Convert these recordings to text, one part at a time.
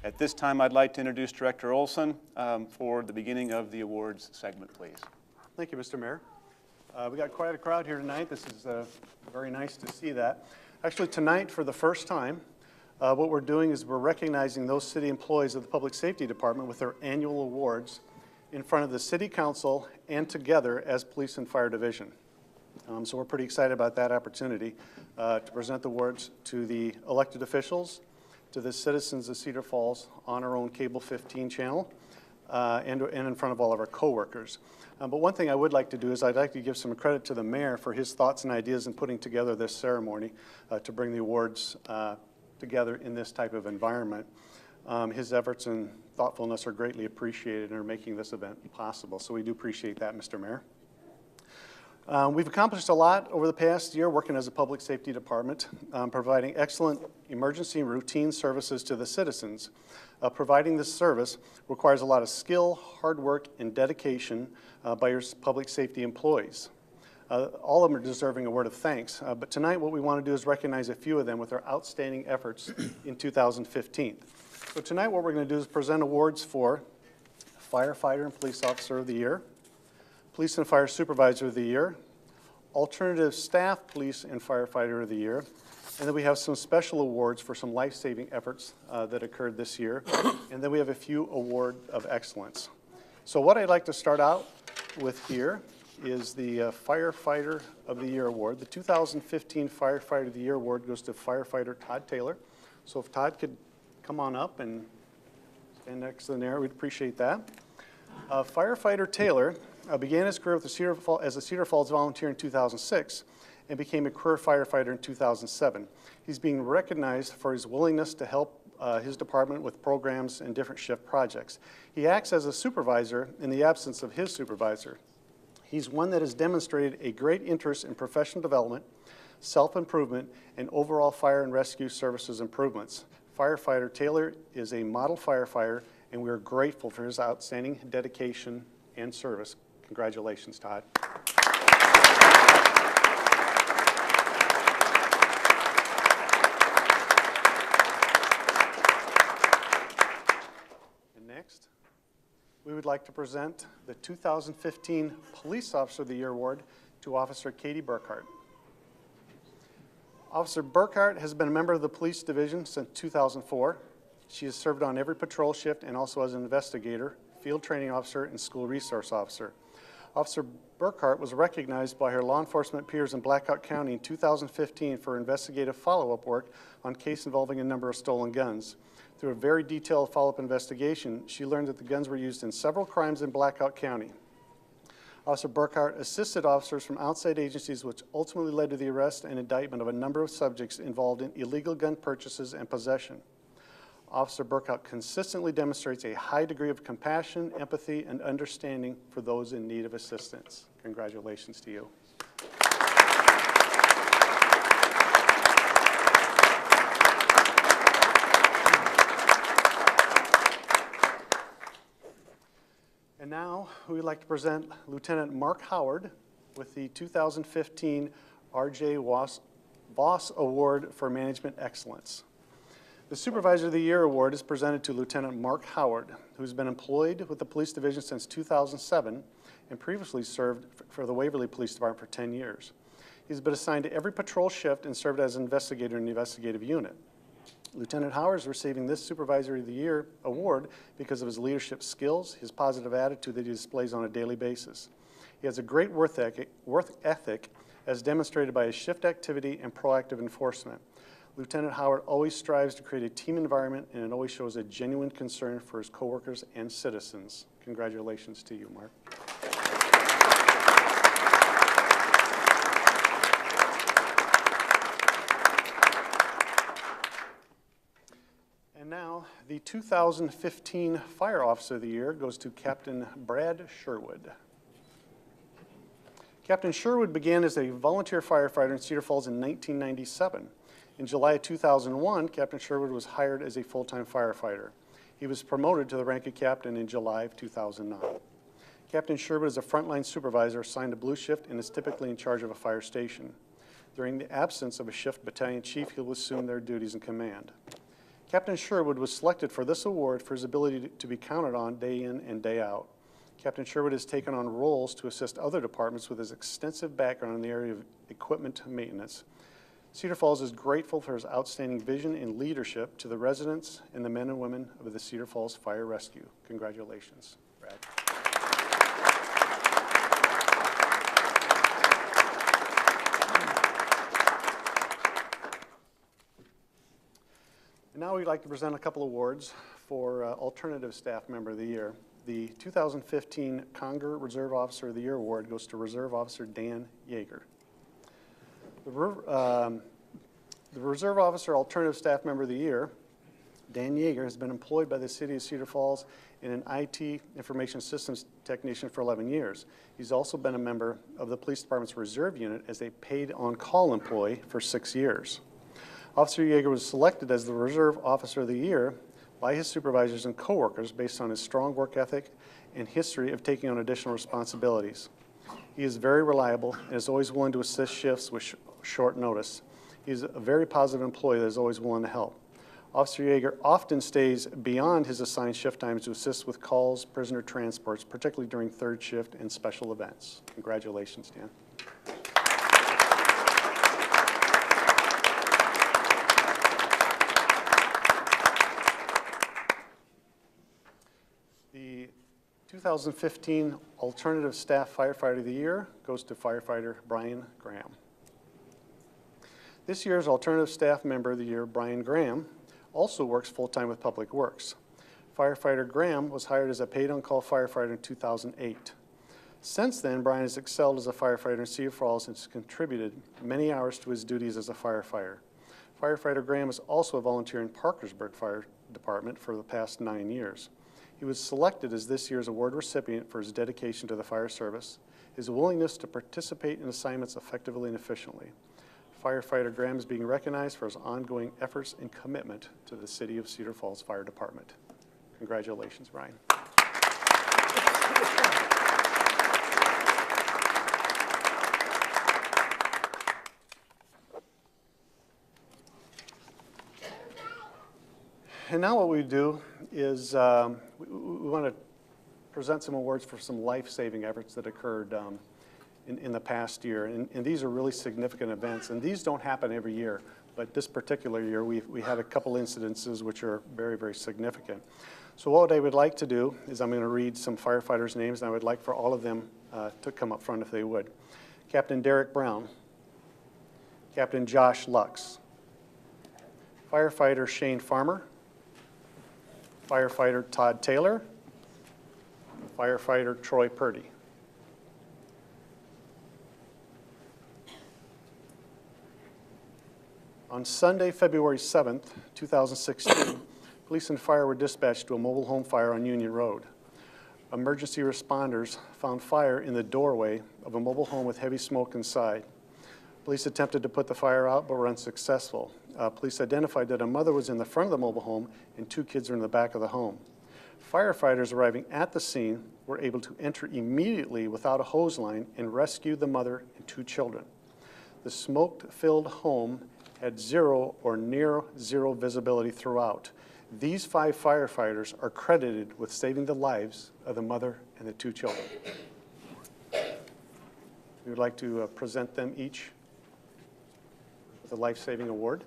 At this time, I'd like to introduce Director Olson for the beginning of the awards segment, please. Thank you, Mr. Mayor. We got quite a crowd here tonight. This is very nice to see that. Actually, tonight, for the first time, what we're doing is we're recognizing those city employees of the Public Safety Department with their annual awards in front of the City Council and together as Police and Fire Division. So we're pretty excited about that opportunity to present the awards to the elected officials, to the citizens of Cedar Falls on our own Cable 15 channel, and in front of all of our coworkers. But one thing I would like to do is I'd like to give some credit to the mayor for his thoughts and ideas in putting together this ceremony to bring the awards together in this type of environment. His efforts and thoughtfulness are greatly appreciated and are making this event possible. So we do appreciate that, Mr. Mayor. We've accomplished a lot over the past year working as a public safety department, providing excellent emergency and routine services to the citizens. Providing this service requires a lot of skill, hard work, and dedication by your public safety employees. All of them are deserving a word of thanks, but tonight what we want to do is recognize a few of them with their outstanding efforts in 2015. So tonight what we're going to do is present awards for Firefighter and Police Officer of the Year, Police and Fire Supervisor of the Year, Alternative Staff Police and Firefighter of the Year, and then we have some special awards for some life-saving efforts that occurred this year, and then we have a few Award of Excellence. So what I'd like to start out with here is the Firefighter of the Year Award. The 2015 Firefighter of the Year Award goes to Firefighter Todd Taylor. So if Todd could come on up and stand next to the mayor, we'd appreciate that. Firefighter Taylor began his career with as a Cedar Falls volunteer in 2006 and became a career firefighter in 2007. He's being recognized for his willingness to help his department with programs and different shift projects. He acts as a supervisor in the absence of his supervisor. He's one that has demonstrated a great interest in professional development, self-improvement, and overall fire and rescue services improvements. Firefighter Taylor is a model firefighter, and we are grateful for his outstanding dedication and service. Congratulations, Todd. And next, we would like to present the 2015 Police Officer of the Year Award to Officer Katie Burkhart. Officer Burkhart has been a member of the Police Division since 2004. She has served on every patrol shift and also as an investigator, field training officer, and school resource officer. Officer Burkhart was recognized by her law enforcement peers in Blackhawk County in 2015 for investigative follow-up work on a case involving a number of stolen guns. Through a very detailed follow-up investigation, she learned that the guns were used in several crimes in Blackhawk County. Officer Burkhart assisted officers from outside agencies, which ultimately led to the arrest and indictment of a number of subjects involved in illegal gun purchases and possession. Officer Burkhart consistently demonstrates a high degree of compassion, empathy, and understanding for those in need of assistance. Congratulations to you. And now we would like to present Lieutenant Mark Howard with the 2015 R.J. Voss Award for Management Excellence. The Supervisor of the Year Award is presented to Lieutenant Mark Howard, who has been employed with the Police Division since 2007 and previously served for the Waverly Police Department for 10 years. He's been assigned to every patrol shift and served as an investigator in the investigative unit. Lieutenant Howard is receiving this Supervisor of the Year Award because of his leadership skills, his positive attitude that he displays on a daily basis. He has a great work ethic as demonstrated by his shift activity and proactive enforcement. Lieutenant Howard always strives to create a team environment, and it always shows a genuine concern for his coworkers and citizens. Congratulations to you, Mark. And now, the 2015 Fire Officer of the Year goes to Captain Brad Sherwood. Captain Sherwood began as a volunteer firefighter in Cedar Falls in 1997. In July of 2001, Captain Sherwood was hired as a full-time firefighter. He was promoted to the rank of captain in July of 2009. Captain Sherwood is a frontline supervisor assigned to Blue Shift and is typically in charge of a fire station. During the absence of a shift battalion chief, he will assume their duties in command. Captain Sherwood was selected for this award for his ability to be counted on day in and day out. Captain Sherwood has taken on roles to assist other departments with his extensive background in the area of equipment maintenance. Cedar Falls is grateful for his outstanding vision and leadership to the residents and the men and women of the Cedar Falls Fire Rescue. Congratulations, Brad. And now we'd like to present a couple awards for Alternative Staff Member of the Year. The 2015 Conger Reserve Officer of the Year Award goes to Reserve Officer Dan Yeager. The Reserve Officer Alternative Staff Member of the Year, Dan Yeager, has been employed by the City of Cedar Falls in an IT information systems technician for 11 years. He's also been a member of the Police Department's Reserve Unit as a paid on-call employee for 6 years. Officer Yeager was selected as the Reserve Officer of the Year by his supervisors and coworkers based on his strong work ethic and history of taking on additional responsibilities. He is very reliable and is always willing to assist shifts with short notice. He's a very positive employee that is always willing to help. Officer Yeager often stays beyond his assigned shift times to assist with calls, prisoner transports, particularly during third shift and special events. Congratulations, Dan. The 2015 Alternative Staff Firefighter of the Year goes to Firefighter Brian Graham. This year's Alternative Staff Member of the Year, Brian Graham, also works full-time with Public Works. Firefighter Graham was hired as a paid-on-call firefighter in 2008. Since then, Brian has excelled as a firefighter in Cedar Falls and has contributed many hours to his duties as a firefighter. Firefighter Graham is also a volunteer in Parkersburg Fire Department for the past 9 years. He was selected as this year's award recipient for his dedication to the fire service, his willingness to participate in assignments effectively and efficiently. Firefighter Graham is being recognized for his ongoing efforts and commitment to the City of Cedar Falls Fire Department. Congratulations, Brian. And now what we do is we want to present some awards for some life-saving efforts that occurred in the past year. And these are really significant events. And these don't happen every year. But this particular year, we had a couple incidences which are very, very significant. So what I would like to do is I'm going to read some firefighters' names, and I would like for all of them to come up front if they would. Captain Derek Brown. Captain Josh Lux. Firefighter Shane Farmer. Firefighter Todd Taylor. Firefighter Troy Purdy. On Sunday, February 7th, 2016, police and fire were dispatched to a mobile home fire on Union Road. Emergency responders found fire in the doorway of a mobile home with heavy smoke inside. Police attempted to put the fire out but were unsuccessful. Police identified that a mother was in the front of the mobile home and 2 kids were in the back of the home. Firefighters arriving at the scene were able to enter immediately without a hose line and rescue the mother and 2 children. The smoke-filled home had zero or near zero visibility throughout. These 5 firefighters are credited with saving the lives of the mother and the 2 children. We would like to present them each with a life-saving award.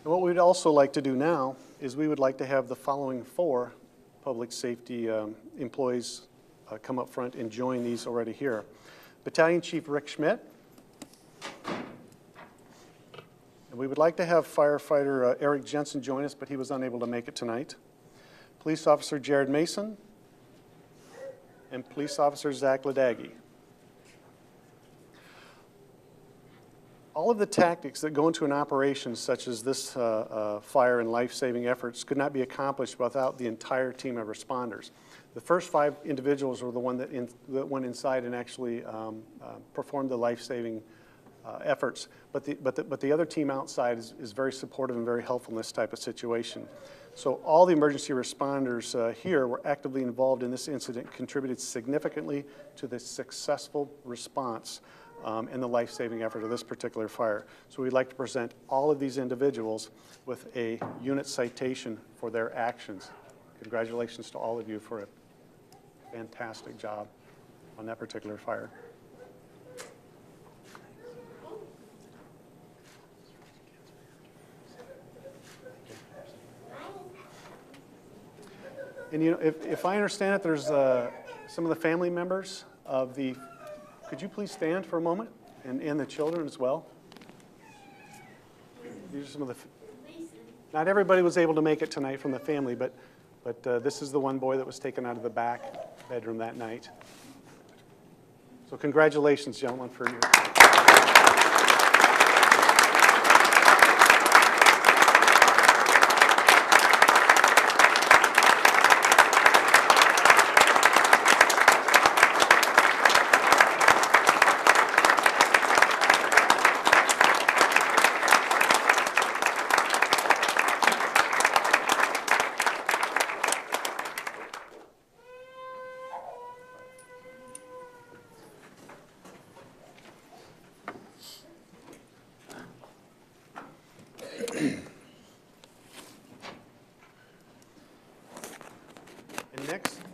And what we'd also like to do now is we would like to have the following 4 public safety employees come up front and join these already here. Battalion Chief Rick Schmidt. And we would like to have firefighter Eric Jensen join us, but he was unable to make it tonight. Police Officer Jared Mason. And Police Officer Zach Ladaghi. All of the tactics that go into an operation such as this fire and life-saving efforts could not be accomplished without the entire team of responders. The first 5 individuals were the one that went inside and actually performed the life-saving efforts, but the other team outside is very supportive and very helpful in this type of situation. So all the emergency responders here were actively involved in this incident, contributed significantly to the successful response and the life-saving effort of this particular fire. So we'd like to present all of these individuals with a unit citation for their actions. Congratulations to all of you for a fantastic job on that particular fire. And you know, if I understand it, there's some of the family members of the, could you please stand for a moment? And the children as well. These are some of the, not everybody was able to make it tonight from the family, but this is the one boy that was taken out of the back bedroom that night. So congratulations, gentlemen, for your.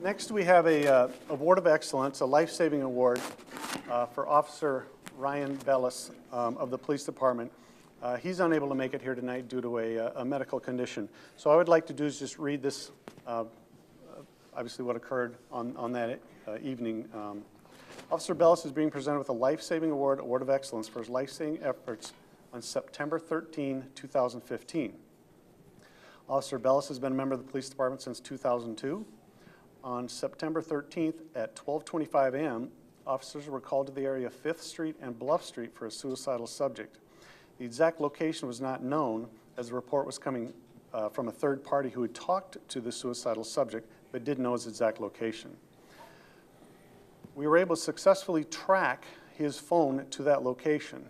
Next, we have a Award of Excellence, a life-saving award for Officer Ryan Bellis of the Police Department. He's unable to make it here tonight due to a medical condition. So I would like to do is just read this, obviously what occurred on that evening. Officer Bellis is being presented with a life-saving award, Award of Excellence for his life-saving efforts on September 13, 2015. Officer Bellis has been a member of the Police Department since 2002. On September 13th at 12:25 a.m., officers were called to the area of 5th Street and Bluff Street for a suicidal subject. The exact location was not known, as the report was coming from a third party who had talked to the suicidal subject but didn't know his exact location. We were able to successfully track his phone to that location.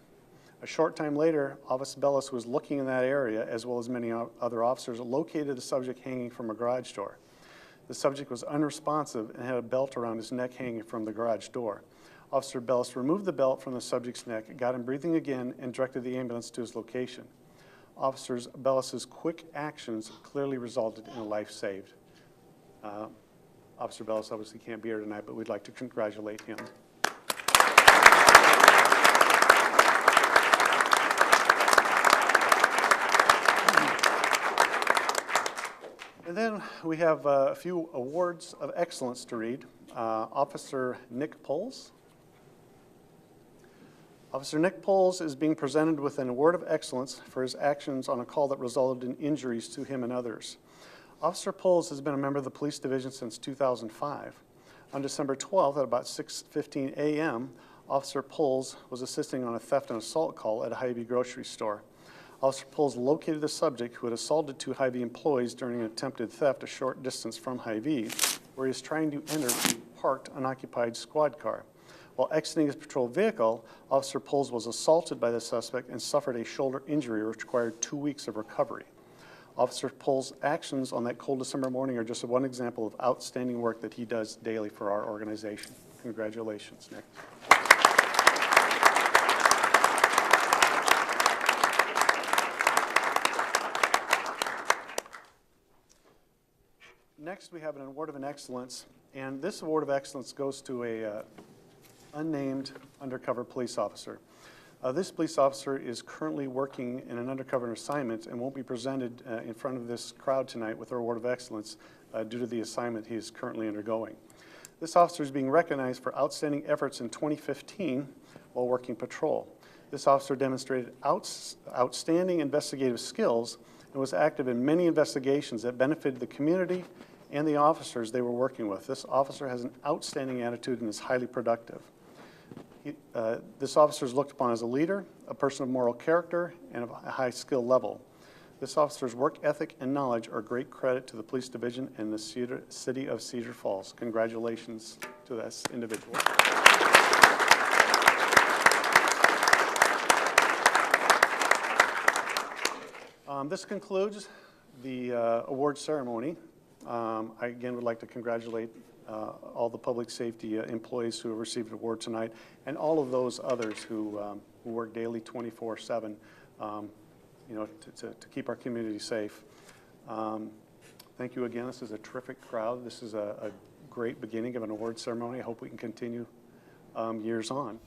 A short time later, Officer Bellis, who was looking in that area, as well as many other officers, located the subject hanging from a garage door. The subject was unresponsive and had a belt around his neck hanging from the garage door. Officer Bellis removed the belt from the subject's neck, got him breathing again, and directed the ambulance to his location. Officer Bellis's quick actions clearly resulted in a life saved. Officer Bellis obviously can't be here tonight, but we'd like to congratulate him. And then we have a few awards of excellence to read. Officer Nick Poles. Officer Nick Poles is being presented with an award of excellence for his actions on a call that resulted in injuries to him and others. Officer Poles has been a member of the police division since 2005. On December 12th at about 6:15 a.m., Officer Poles was assisting on a theft and assault call at a Hy-Vee grocery store. Officer Poles located the subject who had assaulted 2 Hy-Vee employees during an attempted theft a short distance from Hy-Vee, where he was trying to enter a parked, unoccupied squad car. While exiting his patrol vehicle, Officer Poles was assaulted by the suspect and suffered a shoulder injury which required 2 weeks of recovery. Officer Poles' actions on that cold December morning are just one example of outstanding work that he does daily for our organization. Congratulations, Nick. Next, we have an award of an excellence, and this award of excellence goes to a unnamed undercover police officer. This police officer is currently working in an undercover assignment and won't be presented in front of this crowd tonight with our award of excellence due to the assignment he is currently undergoing. This officer is being recognized for outstanding efforts in 2015 while working patrol. This officer demonstrated outstanding investigative skills and was active in many investigations that benefited the community and the officers they were working with. This officer has an outstanding attitude and is highly productive. This officer is looked upon as a leader, a person of moral character, and of a high skill level. This officer's work ethic and knowledge are a great credit to the police division and the city of Cedar Falls. Congratulations to this individual. This concludes the award ceremony. I again would like to congratulate all the public safety employees who have received an award tonight, and all of those others who work daily 24/7, you know, to keep our community safe. Thank you again. This is a terrific crowd. This is a great beginning of an award ceremony. I hope we can continue years on.